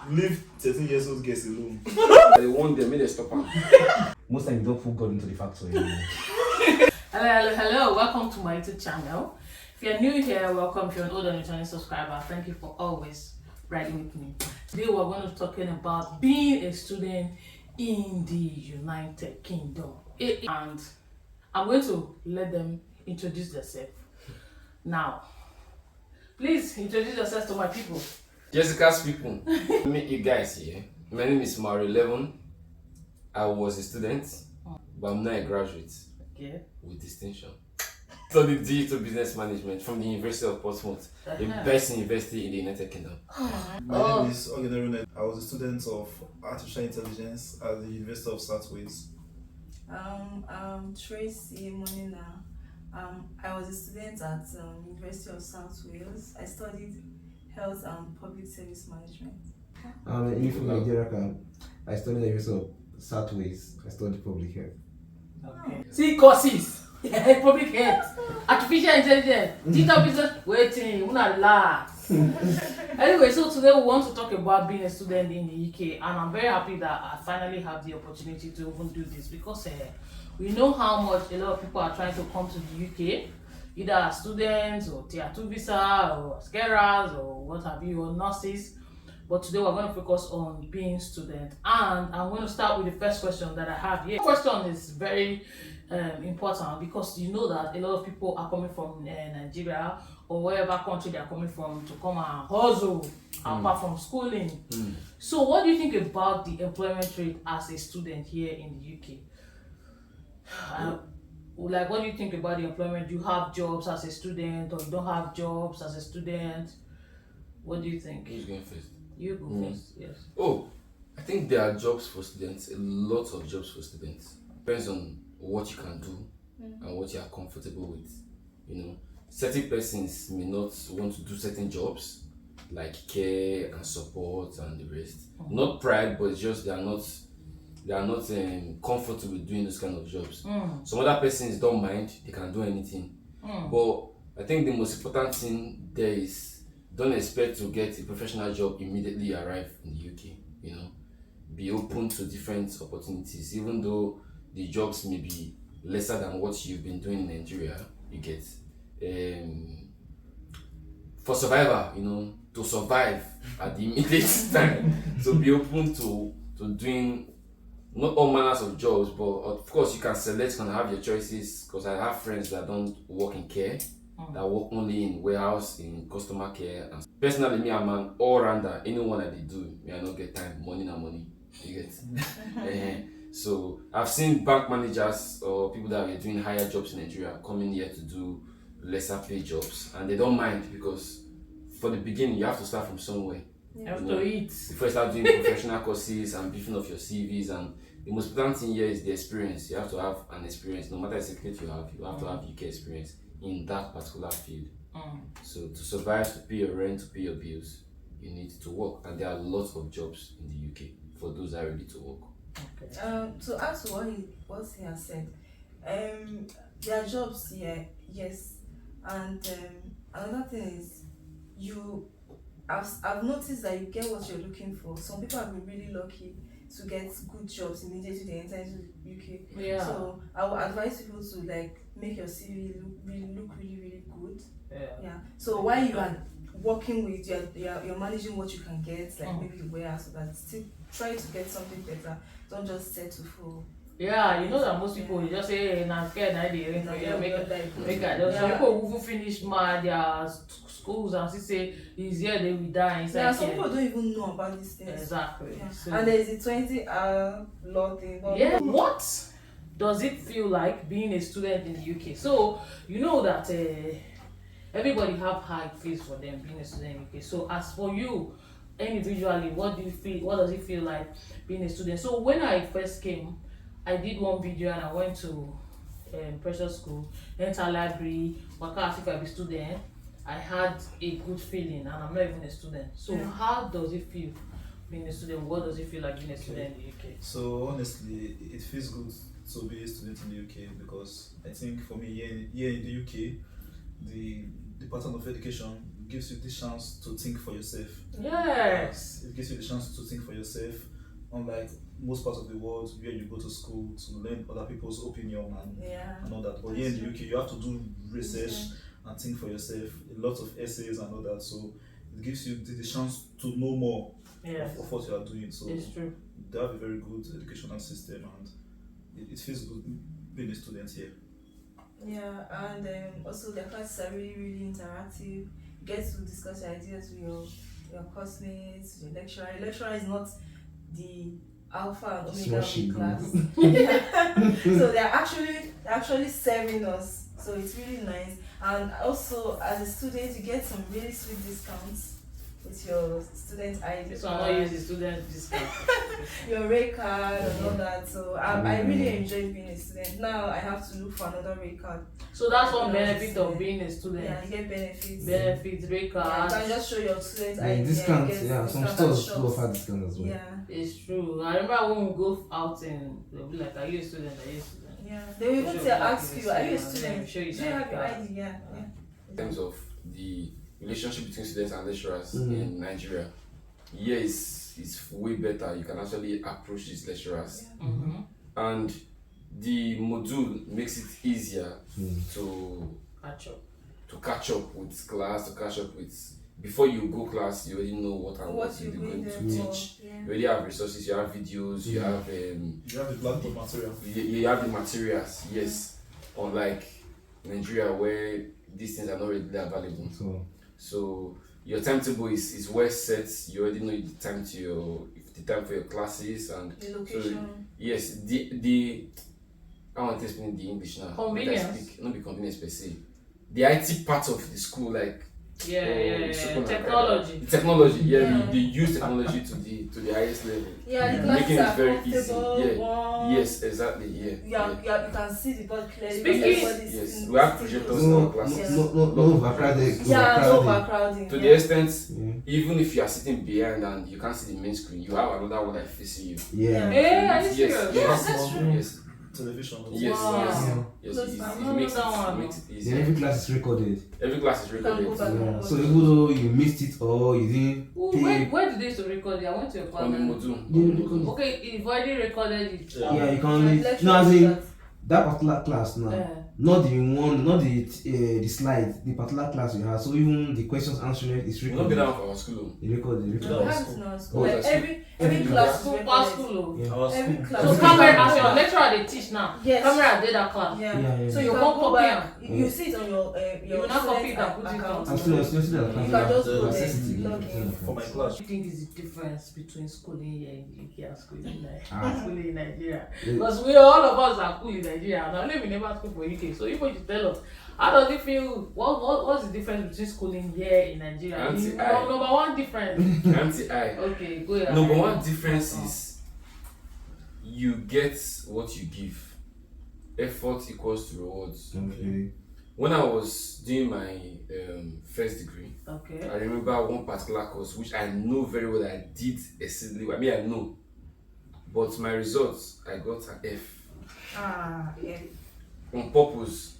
Leave 13 years old girls alone. They want them, make them stop them. Most times you don't put God into the factor anymore. Hello, welcome to my YouTube channel. If you're new here, welcome. If you're an old and returning subscriber, thank you for always riding with me. Today we're going to be talking about being a student in the United Kingdom. And I'm going to let them introduce themselves. Now, please introduce yourselves to my people. Jessica's people, meet you guys here. My name is Mario 11. I was a student, but I'm now a graduate with distinction. Studied digital business management from the University of Portsmouth, the best university in the United Kingdom. My name is Ogenerune. I was a student of artificial intelligence at the University of South Wales. I'm Tracy Monina. I was a student at University of South Wales. I studied health and public service management. I'm from Nigeria. I studied at the University of South Wales. I studied public health. Okay. See courses. Public health, artificial intelligence, digital business, waiting, una la. Anyway, so today we want to talk about being a student in the UK, and I'm very happy that I finally have the opportunity to even do this because we know how much a lot of people are trying to come to the UK, either as students or tier 2 visa or as carers or what have you, or nurses. But today we're going to focus on being student, and I'm going to start with the first question that I have here. The question is very important because you know that a lot of people are coming from Nigeria or wherever country they are coming from to come and hustle apart from schooling. So what do you think about the employment rate as a student here in the UK? Like, what do you think about the employment? Do you have jobs as a student or you don't have jobs as a student? What do you think? Who's going first? You go first, yes. Oh, I think there are jobs for students, a lot of jobs for students. Depends on what you can do and what you are comfortable with. You know, certain persons may not want to do certain jobs like care and support and the rest. Not pride, but it's just they are not comfortable doing those kind of jobs. Some other persons don't mind, they can do anything. But I think the most important thing there is don't expect to get a professional job immediately arrive in the UK. You know, be open to different opportunities, even though the jobs may be lesser than what you've been doing in Nigeria. You get for survivor, you know, to survive at the immediate time. So be open to doing not all manners of jobs, but of course you can select and have your choices. Because I have friends that don't work in care, that work only in warehouse, in customer care. And personally, me, I'm an all-rounder. Anyone that they do, me, I don't get time, money na money. You get. So I've seen bank managers or people that are doing higher jobs in Nigeria coming here to do lesser paid jobs, and they don't mind because for the beginning you have to start from somewhere. You have to eat before you start doing professional courses and beefing up your CVs. And the most important thing here is the experience. You have to have an experience, no matter the certificate you have to have UK experience in that particular field. So to survive, to pay your rent, to pay your bills, you need to work, and there are lots of jobs in the UK for those that are ready to work. Okay. To add to what he has said, there are jobs here, yes, and another thing is I've noticed that you get what you're looking for. Some people have been really lucky to get good jobs immediately they enter into the UK. Yeah. So I would advise people to like make your CV look really good. Yeah. So while you are working with you're managing what you can get, like maybe the warehouse, so that still try to get something better. Don't just settle for. Yeah, you know that most people they just say na care na dey make I just some people who finish their schools and say is here they will die inside. Yeah, some people don't even know about these things. Exactly. Yeah. So, and there's a 20-hour law thing. Yeah. What does it feel like being a student in the UK? So you know that everybody have high fees for them being a student in the UK. So as for you individually, what do you feel? What does it feel like being a student? So when I first came, I did one video and I went to pressure school, enter library, work out if I be a student. I had a good feeling, and I'm not even a student. So how does it feel being a student? What does it feel like being a student in the UK? So honestly, it feels good to be a student in the UK because I think for me here in the UK, the pattern of education gives you the chance to think for yourself. Yes. It gives you the chance to think for yourself. Unlike most parts of the world where you go to school to learn other people's opinion and all that. But here in the UK, you have to do research and think for yourself. A lot of essays and all that. So it gives you the chance to know more of what you are doing. So it's true. they have a very good educational system, and it feels good being a student here. Yeah, and also the classes are really, really interactive. You get to discuss your ideas with your classmates, your lecturer. Your lecturer is not the alpha and omega of the class. So they're actually serving us. So it's really nice. And also as a student, you get some really sweet discounts with your student ID. This one I use the student discount. Your rate card and all that. So I really enjoyed being a student. Now I have to look for another rate card. So that's one benefit of being a student. Yeah, you get benefits. Benefits, rate Yeah, card. you can just show your student Yeah, ID. discounts, and some get stores discount do at offer shops. discounts as well. Yeah. It's true. I remember when we go out and they'll be like, are you a student? Are you a student? Yeah. They will even Sure, ask like you, are you a yeah, student? sure Do you you can have your card. ID? Yeah. In terms of the relationship between students and lecturers Mm. in Nigeria, it's way better. You can actually approach these lecturers, Mm-hmm. and the module makes it easier Mm. to Catch up. catch up with class, to catch up with. Before you go class, you already know what What you're you going bring to them for. teach. Yeah. You already have resources, you have videos, you have You have the blackboard material. you have the materials. Yes, unlike Nigeria where these things are not readily available. So your timetable is well set. You already know the time for your classes and The location. yes, the I want to explain the English now. Convenience. Not be convenience per se. The IT part of the school, like Technology. the technology, Yeah. they use technology to the highest level. Yeah, the Making classes it are very easy. comfortable. warm. Yes, exactly. You can see the board clearly. Speaking- Everybody's Yes, in we have the projectors stable. in our classes. No overcrowded. Yeah, no overcrowding. To yeah. the extent, Yeah. even if you are sitting behind and you can't see the main screen, you have another one like facing you. Yeah. Hey, are you Yes, serious? yes, that's true. yes, Television. yes, Wow. yes. Close It by. makes No, no, no. it Then easier. every class is recorded. Every class is You can recorded go back. Yeah. So even though you missed it or you didn't Where did they used to record it? I went to your on the class. module. Yeah, record. Okay, you've already recorded it. yeah, you can Yeah, only lecture no as in that. that particular class now. Yeah. Not the slide, the particular class you have. So even the questions answering it is We'll not be recorded. down for our school. You record it. No, we have it in our school. Oh, Like that's every Every class is School, recorded. past school. Oh. Yeah. Our Every school. class. So Every camera, class. as your lecturer they teach now. Yes. Camera did that class. Yeah. Yeah. So You you can't can go copy back. am. You see it on your You will not copy it and student put it account. on. I'm still that You can just go there, access it log in. For my class. What do you think is the difference between schooling here in the UK and schooling in Ah. schooling in Nigeria? Yeah. Because all of us are cool in Nigeria and I we never school for UK. So if you tell us, how does it feel? What's the difference between schooling here in Nigeria? Number one difference. Anti-I. Okay, go ahead. Number one difference is you get what you give. Effort equals to rewards. Okay. When I was doing my first degree, Okay. I remember one particular course which I know very well that I did exceedingly well. I mean, I know. But my results, I got an F Ah, yeah. on purpose.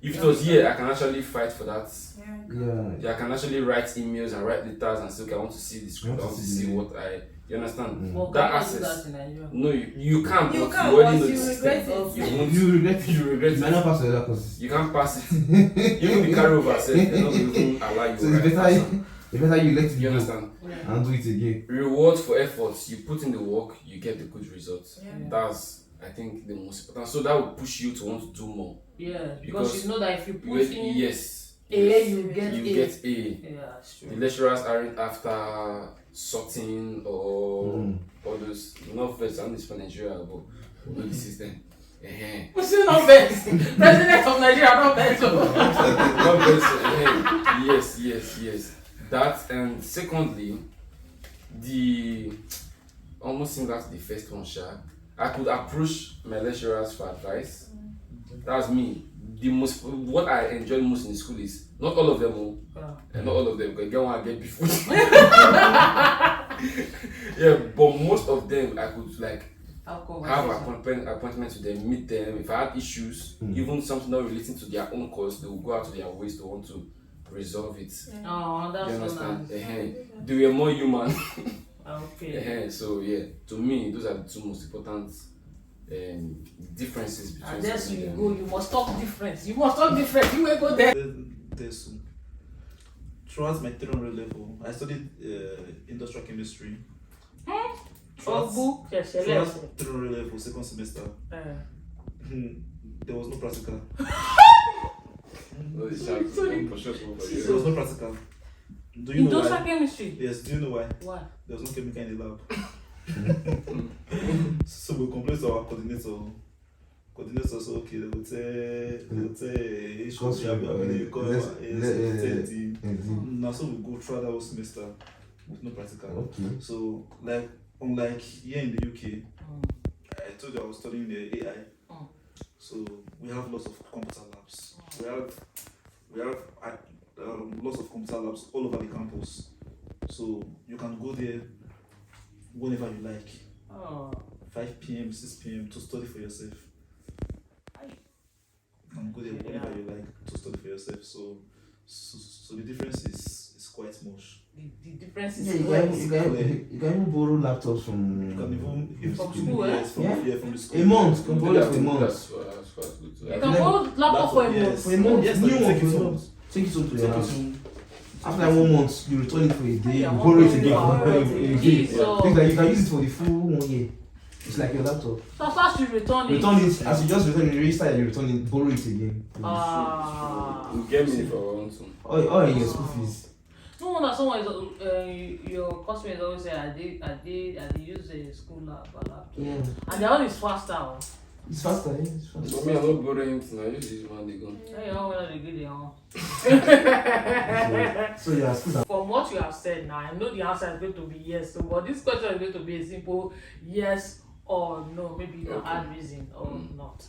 If it was here, I can actually fight for that. Yeah. Yeah. I can actually write emails and write letters and say, okay, I want to see the script, I want to see what I. You understand? Well, That can you do access. that in Nigeria? No, you can't. You but can't, you already but know you the regret system. it. You won't. You regret it. You regret You might not it. pass the other courses. You can't pass it. Even the carryover said they're not even allow you So to it's write. better you let it You go understand? Yeah. and do it again. Reward for efforts. You put in the work, you get the good results. Yeah. That's, I think, the most important. So that will push you to want to do more. Yeah, because Because you know that if you You put in yes. A, you get You A. get A. Yeah, it's true. The lecturers aren't after sorting or all those. Not first, I'm just for Nigeria, but we know the system. What's it not best? President of Nigeria, not best. Not best, yes. That, and secondly, the almost similar to the first one, I could approach my lecturers for advice. That's me. What I enjoy most in the school is not all of them, and not all of them, because get one, I get before. Yeah, but most of them I could like have appointments with them, meet them. If I had issues, even something not relating to their own course, they will go out of their ways to want to resolve it. Oh, that's you so understand? nice. They were more human. Okay. So yeah, to me, those are the two most important differences between. And that's you go. You must talk different. You must talk different. You will go there. Throughout my 300 level, I studied industrial chemistry. Throughout 300 level, second semester, there was no practical. No, there was no practical. Do you know industrial why? chemistry? Yes, do you know why? Why? There was no chemical in the lab. So we complained to our coordinator. Coordinator said, okay, they would say, now so we go through that whole semester with no practical. Okay. So, like, unlike here in the UK, I told you I was studying the AI. So we have lots of computer labs. We have lots of computer labs all over the campus. So you can go there whenever you like. 5 p.m., 6 p.m. to study for yourself. You can go there whenever you like to study for yourself. So the difference is quite much. The difference is you can even borrow laptops from. You can even from school, yes, from the school. A month, you can borrow it for a month. That's good. You can borrow laptop for a month. For a month, yes, new take one it for a home. month. Take it home to your Take it house. home. After 1 month, you return it for a day, you Yeah, borrow it again wow. for a day. Jesus. Things like you can use it for the full 1 year. It's like your laptop. So first you return it. Return it, as you just return it, register and you return it, borrow it again. You get me for one too. All in your school fees. No wonder someone is your classmates always say I did use a school laptop. Yeah. And the one is faster. It's faster, yeah. It's faster. For me, I'm not borrowing it now. I use this one, they go. Hey, how well they get it, So yeah, school. From what you have said now, I know the answer is going to be yes. So, but this question is going to be a simple yes or no. Maybe you can add reason or not.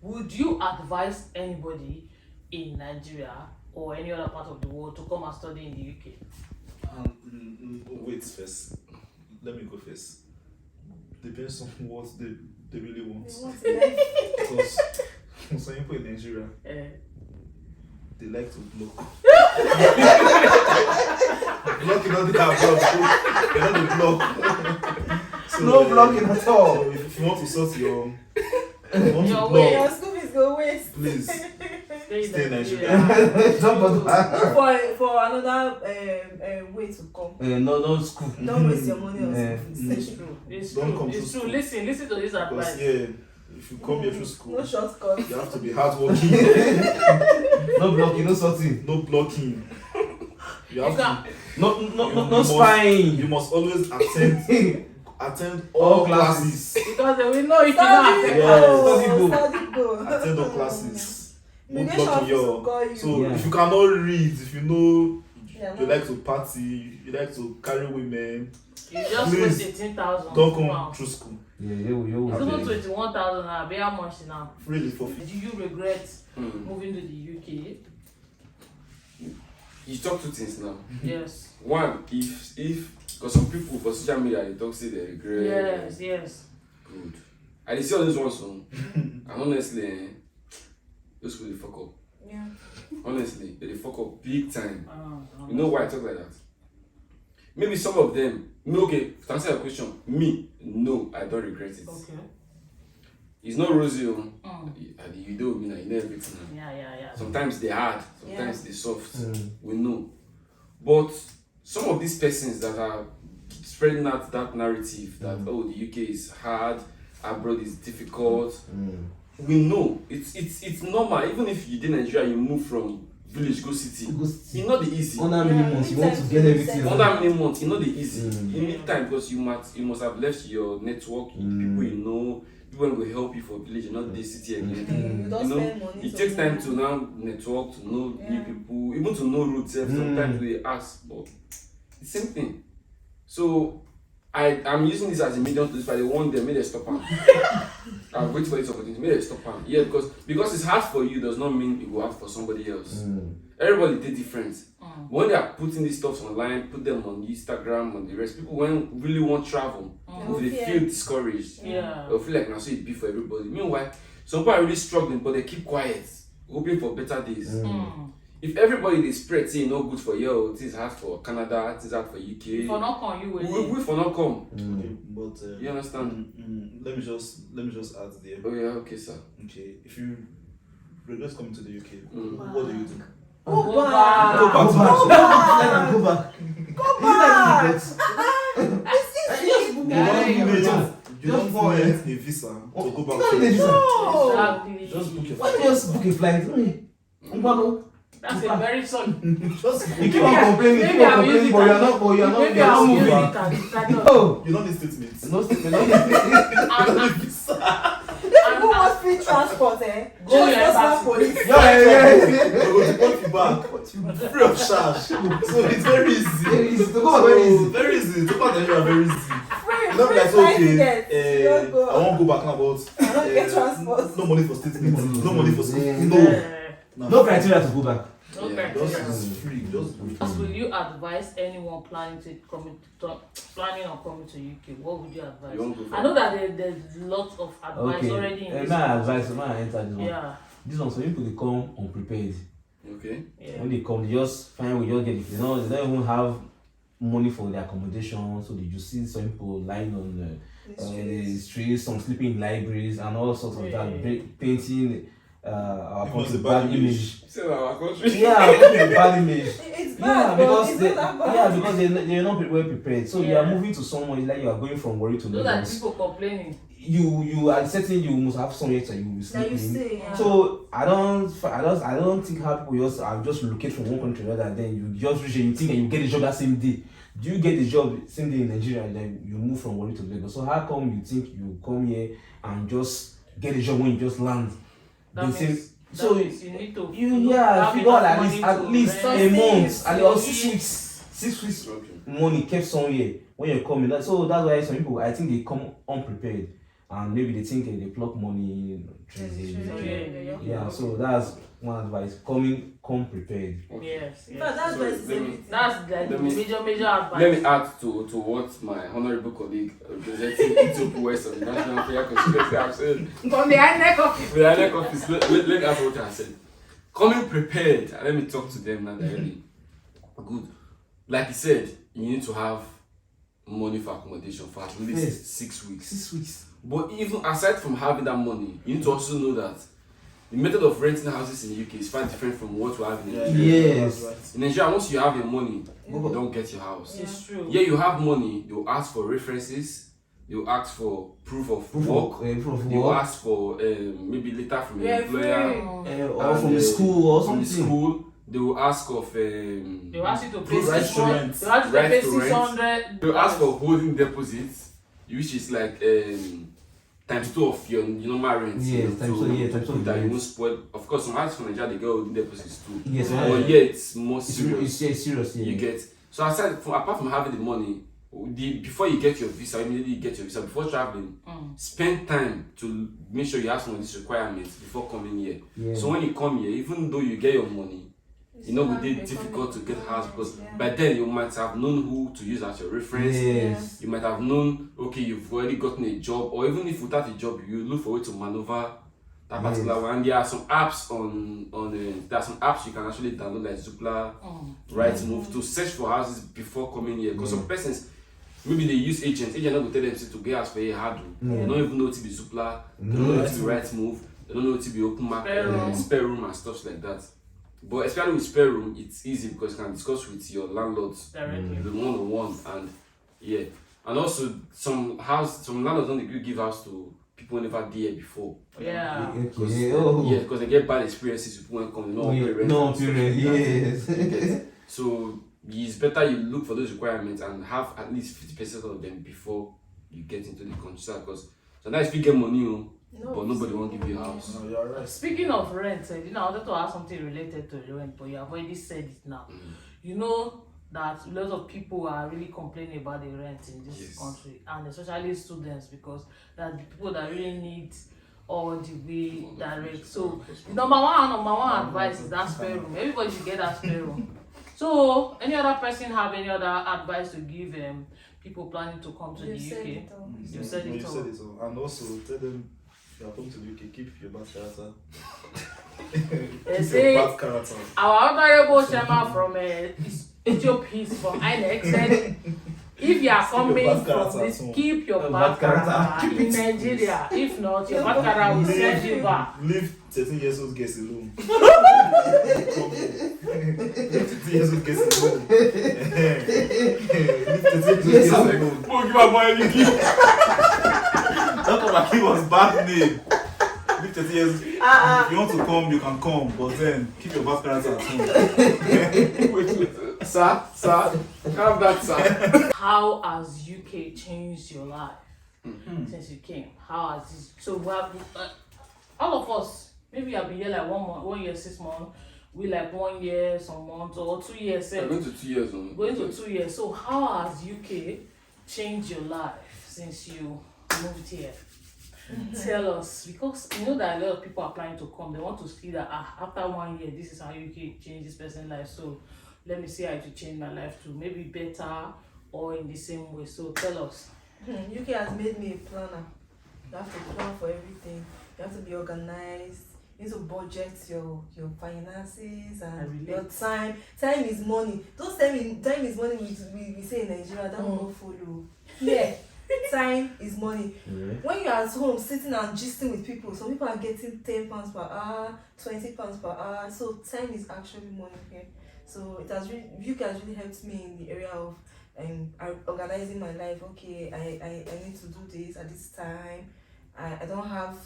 Would you advise anybody in Nigeria or any other part of the world to come and study in the UK? Wait first. Let me go first. Depends on what they really want. Because some people in Nigeria, they like to block. Blocking all the block. They don't block. So, No blocking at all. So if you want to sort your block, Your school fees go waste. please stay in Nigeria. For another way to come. No school. Don't waste your money on school fees. It's true. It's Don't true. come It's to true. school. Listen to this advice. Because if you come here through school, No shortcuts. you have to be hardworking. No blocking, no sorting. No blocking. You have to. No spying. You must always attend all classes. Because they will know if you Study don't go. Study go. Attend all classes. No Immigration blocking office will call you. So Yeah. if you cannot read, if you know Yeah, you no. like to party, you like to carry women, you just Please, waste 18,000. don't come Wow. through school. Yeah. It's even 21,000 now. Be how much now? Really for Do you regret moving to the UK? You talk two things now. Yes. One, if because some people for social media they talk say they regret. Yes. Good. I dey see all those ones and honestly, those people dey fuck up. Yeah. Honestly, they fuck up big time. You know why I talk like that? Maybe some of them. No, okay. To answer your question, me, no, I don't regret it. Okay. It's not rosy. You don't mean you know everything. Yeah. Sometimes they hard, sometimes they soft. We know. But some of these persons that are spreading out that narrative that the UK is hard, abroad is difficult. We know it's normal. Even if you did Nigeria, you move from village go city. It's not the easy. Under many months, you want to get everything. Under many months, it's not the easy. You need time because you must have left your network, people you know, people will help you for village and not the city again. You don't spend money. It takes time to now network, to know new people, even to know roots. Sometimes we ask, but the same thing. So I'm using this as a medium to this, but they want them, may they stop them. I'm waiting for this opportunity, may they stop them. Yeah, because it's hard for you does not mean it will hard for somebody else. Everybody did different. When they are putting these stuff online, put them on Instagram and the rest, people when really want travel, if they feel discouraged, they'll feel like now so it be for everybody. Meanwhile, some people are really struggling, but they keep quiet, hoping for better days. if everybody is spread, say no good for you, it is hard for Canada, it is hard for UK. For not come, you will. We for not come. Okay, but You understand? let me just add there. Oh yeah, okay, sir. Okay, if you regret coming to the UK, what do you do? Go back. Go back. Go back. You don't need a visa to go back. Exactly. Just book your Why don't you just book a flight? That's a very solid. Just You keep on complaining, Maybe I'm using but you're not Maybe I'll use moving. it as a title. No, you don't need statements. no statement. And Who wants free transport, eh? Go your Just embassy. police. They will deport you back free of charge. So it's very easy. Very easy. To go back very easy. Very easy. To go back Nigeria very easy. Free You don't be like, flight okay, tickets. Don't go. I won't go back now, but I don't get transport. no money for statements, no money for school. Yeah. No. No criteria to go back. No Yeah, criteria. Just free. Just Will you advise anyone planning on coming to UK? What would you advise? You won't go for I know that there's lots of advice already in this. My advice, when I enter this one. Yeah. This one, so people they come unprepared. Okay. Yeah. When they come, they just find we just get it. They don't even have money for their accommodation, so they just see some people lying on the streets, some sleeping in libraries, and all sorts of that, painting our It was country a bad bad image. Say our country. Yeah, bad image. It's Yeah, bad, but because it's they, not that bad. yeah, because they're not well prepared. So you are Yeah. moving to somewhere, it's like you are going from Warri to Those are Lagos. people complaining. You are certain you must have somewhere that you will That sleep you in. say, yeah. So I don't think how people just locate from one country to another, then you just reach and you think that you get a job that same day. Do you get the job same day in Nigeria and then you move from Warri to Lagos? So how come you think you come here and just get a job when you just land? That The means, same- so means you need to you have figure out enough at money least to a rent. month and or to 6 eat. weeks. 6 weeks Okay. money kept somewhere when you're coming. So that's why some people, I think they come unprepared and maybe they think they pluck money. Yeah, so that's one advice. Come prepared. Yes. But that's So, why let me- That's like Let me- major advice. Let me add to what my honorable colleague representing Ethiopia West of the National Prayer Conspiracy have said. From the INEC office. The INEC office, let me add what I said. Coming prepared, and let me talk to them now directly. Good. Like he said, you need to have money for accommodation for at least Yes. 6 weeks. 6 weeks. But even aside from having that money, you need to also know that the method of renting houses in the UK is quite different from what we have in Nigeria. Yes. In Nigeria, once you have your money, Yeah. you don't get your house. It's true. Yeah, you have money, they will ask for references, they will ask for proof of work, Proof of they will work. ask for maybe letter from your Yeah, employer, Or and, from the school or from the something. school. They will ask of They will ask you to pay Right to 600. rent. They will ask you to Right pay to rent. 600. they will ask for holding deposits, which is like times 2 of your normal rent. Yes, you know, times two, yeah, times two of that the you rent. won't spoil. Of course, some houses from Nigeria they get holding deposits too. Yes, But yeah. yeah, it's more It's serious. serious, yeah. You get so apart from having the money, before you get your visa, immediately you get your visa before traveling, spend time to make sure you have some of these requirements before coming here. Yeah. So when you come here, even though you get your money, you know it is difficult to get house because by then you might have known who to use as your reference. Yes. You might have known, okay, you've already gotten a job, or even if without a job, you look for a way to maneuver that particular one. And there are some apps there are some apps you can actually download like Zoopla, Rightmove to search for houses before coming here. Because some persons, maybe they use agents not will tell them to get house for a hard. They don't even know it to be Zoopla, they don't know it to be Rightmove, they don't know it to be Open Market, Spare Room and stuff like that. But especially with Spare Room, it's easy because you can discuss with your landlords Directly. the one-on-one and yeah. And also some landlords don't give house to people who never did here before. Yeah. Okay. Oh. Yeah, because they get bad experiences with people when come, Oh, yeah. No period. Yes. So it's better you look for those requirements and have at least 50% of them before you get into the country. Because sometimes if you get money, but nobody won't give you a house. No, you're right. Speaking of rent, I wanted to ask something related to rent, but you have already said it now. You know that a lot of people are really complaining about the rent in this country, and especially students, because there are the people that really need all the way direct. So the number one advice is that spare room. Everybody should get that spare room. So any other person have any other advice to give people planning to come to the UK? You said it all. And also tell them if you are coming to the UK, keep your bad character. They say our honorable chairman from Ethiopia from INEC said, if you are coming from this, keep your bad character in Nigeria. If not, your bad character will send you back. Leave 13 years old girls alone. Leave 13 years old girls alone. Leave 13 years old girls alone. Oh, give her money, give. Don't come and give us bad name. Leave 30 years. If you want to come, you can come, but then keep your bad character at home. Wait. Sir, have that, sir. How has UK changed your life since you came? How has this? So we have all of us. Maybe I've been here like 1 year, 6 months. We like 1 year, some months, or 2 years. I'm going to 2 years. Going to 2 years. So how has UK changed your life since you moved here? Tell us, because you know that a lot of people are planning to come. They want to see that after 1 year, this is how UK changed this person's life. So let me see how to change my life to maybe better or in the same way. So tell us. UK has made me a planner. You have to plan for everything. You have to be organized. You need to budget your finances and your time. Time is money. Those time is money we say in Nigeria, that will not follow. Yeah. Time is money. When you're at home sitting and gisting with people, some people are getting £10 per hour, £20 per hour. So time is actually money here. So it has UK has really helped me in the area of organizing my life. Okay, I need to do this at this time. I don't have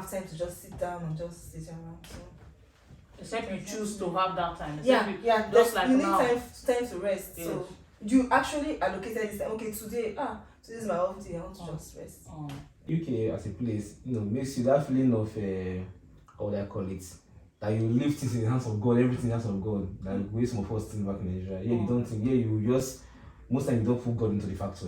time to just sit down and just sit around. So except you choose to have that time. Yeah. Just like you need now. time to rest. Yes. So you actually allocated this time. Okay, today is my off day. I want to just rest. UK as a place, makes you that feeling of how would I call it? That you leave things in the hands of God, everything in the hands of God. Like way some of us think back in Nigeria. You don't think. You just most time you don't put God into the factor.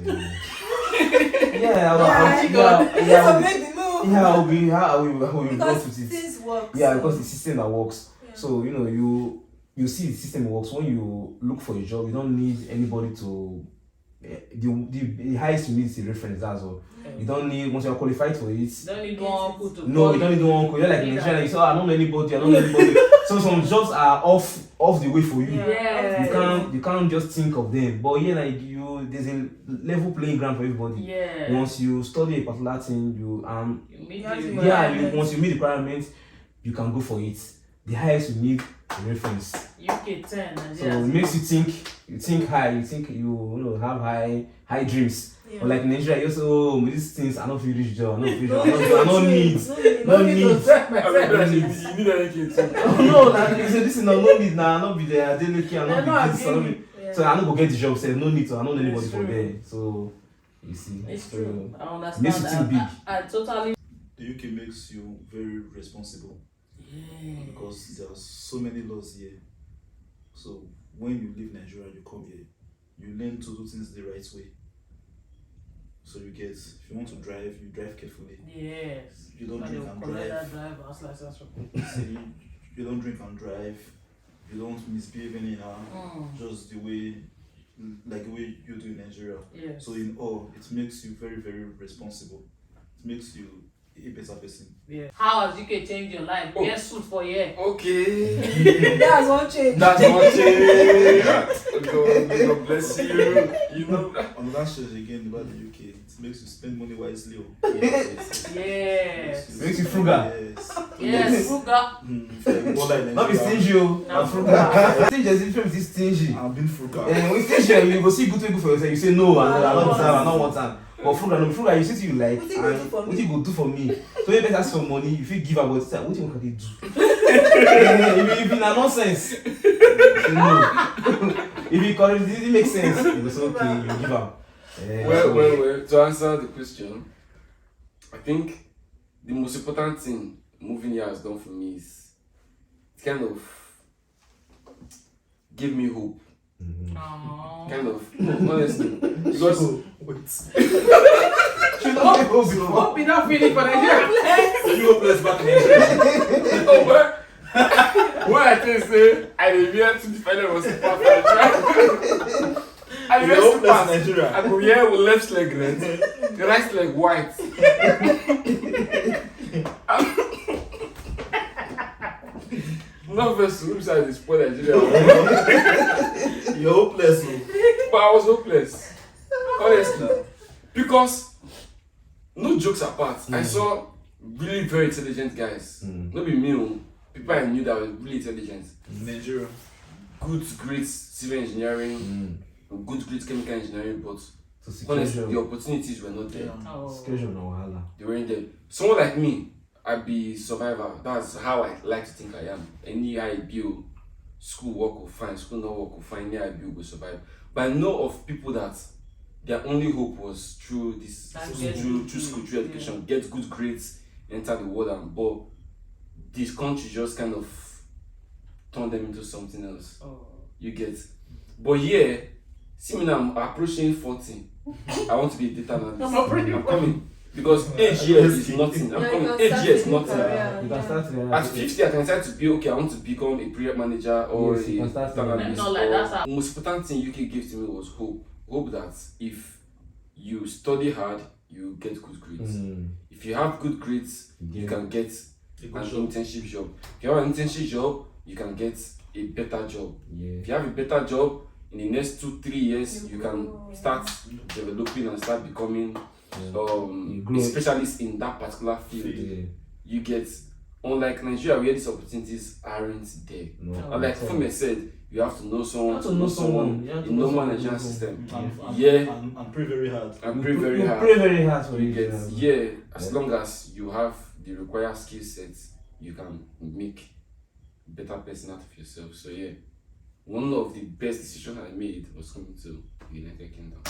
How we work with it. Things work. Yeah, because the system that works. Yeah. So you see the system works when you look for a job. You don't need anybody to. The highest you need is a reference. That's all. Yeah. You don't need once you are qualified for it. You don't need one uncle to. No, you don't need one uncle. You're like in Nigeria. You say, I don't know anybody. I don't know anybody. So some jobs are off the way for you. Yeah. You can't just think of them. But there's a level playing ground for everybody. Yeah. Once you study a particular thing, once you meet the requirements, you can go for it. The highest you need a reference. UK 10. So it makes you think high. You think you have high dreams. Yeah. But like in Nigeria, you say, these things are not really rich job. I don't need. No need. You need anything. No, this is no need now. Not be there. I didn't look here. I'm not be this. So I don't go get the job. Say no need to. I don't know anybody for there. So you see, it's true. I understand. Makes you think big. I totally. The UK makes you very responsible. Yeah. Because there are so many laws here. So when you leave Nigeria, you come here, you learn to do things the right way. So if you want to drive, you drive carefully. Yes. You don't drink and drive. You don't drink and drive. You don't misbehave anyhow. Just the way you do in Nigeria. Yes. So in all, it makes you very, very responsible. It makes you a better person. Yeah. How has UK changed your life? Yes, suit for year. Okay. That's one change. God bless you. On that shows again about the UK, it makes you spend money wisely. Yes. Makes you frugal. Yes, frugal. Not be stingy. I'm frugal. Stingy is different with stingy. I'm being frugal. When stingy, you go see good for yourself. You say no, I don't want time. But frugal, you see to you like, what you go do for me? So you better ask for money, if you give about what you want to do? If it's nonsense, no. If it makes sense, it's okay, you give up. Well, to answer the question, I think the most important thing moving here has done for me is kind of give me hope. Kind of, honestly, because hope be not feeling for Nigeria. You hopeless back in Nigeria. What I can say, I revere to defend it was super Nigeria. I revere to pass Nigeria. I go here with left leg red, the right leg white. Not first to inside the spoil Nigeria. You're hopeless. But I was hopeless. Honestly. Because, no jokes apart, I saw really very intelligent guys. Not be me, people I knew that were really intelligent. Nigeria. Good grades, civil engineering, good grades, chemical engineering, but honestly, job. the opportunities were not there. Secure no wahala. They weren't there. Someone like me, I'd be survivor. That's how I like to think I am. Any I build, school work will fine, school not work will fine, any I build will survive. But I know of people that their only hope was through this, through school, through education, get good grades, enter the world, and but this country just kind of turn them into something else. You get. But yeah, see me now, I'm approaching 40. I want to be a data analyst. I'm coming. Because age here is nothing. I'm coming. Age here is nothing. You can start At 50, I can decide to be okay. I want to become a project manager or a data analyst. The most important thing UK gave to me was hope. Hope that if you study hard, you get good grades. If you have good grades, you can get an internship job. If you have an internship job, you can get a better job. If you have a better job, in the next 2-3 years, you can start developing and start becoming a specialist in that particular field. You get, unlike Nigeria, where these opportunities aren't there. And like Fume said, you have to know someone to know someone in normal Nigerian system. And pray very hard. And pray very hard. Pray very hard for you get, as long as you have the required skill sets, you can make a better person out of yourself. So yeah, one of the best decisions I made was coming to the United Kingdom.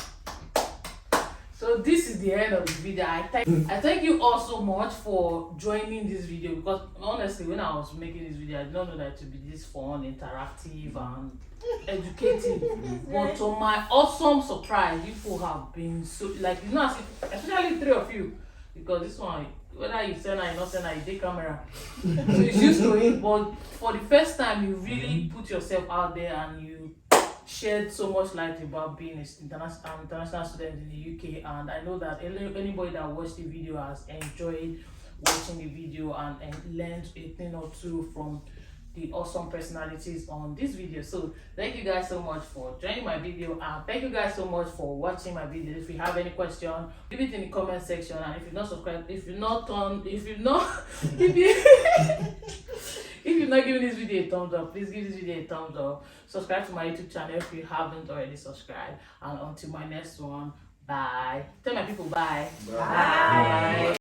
So this is the end of the video. I thank you all so much for joining this video, because honestly, when I was making this video, I did not know that it would be this fun, interactive, and educative. But to my awesome surprise, people have been so, like, you know, especially 3 of you, because this one, whether you send or you not send, you take camera, so it's used to it. But for the first time, you really put yourself out there and you shared so much light about being an international student in the UK, and I know that anybody that watched the video has enjoyed watching the video and learned a thing or two from the awesome personalities on this video. So thank you guys so much for joining my video, and thank you guys so much for watching my video. If you have any question, leave it in the comment section, and if you're not subscribed, if you're not giving this video a thumbs up, please give this video a thumbs up. Subscribe to my YouTube channel if you haven't already subscribed, and until my next one, bye. Tell my people bye. Bye. Bye.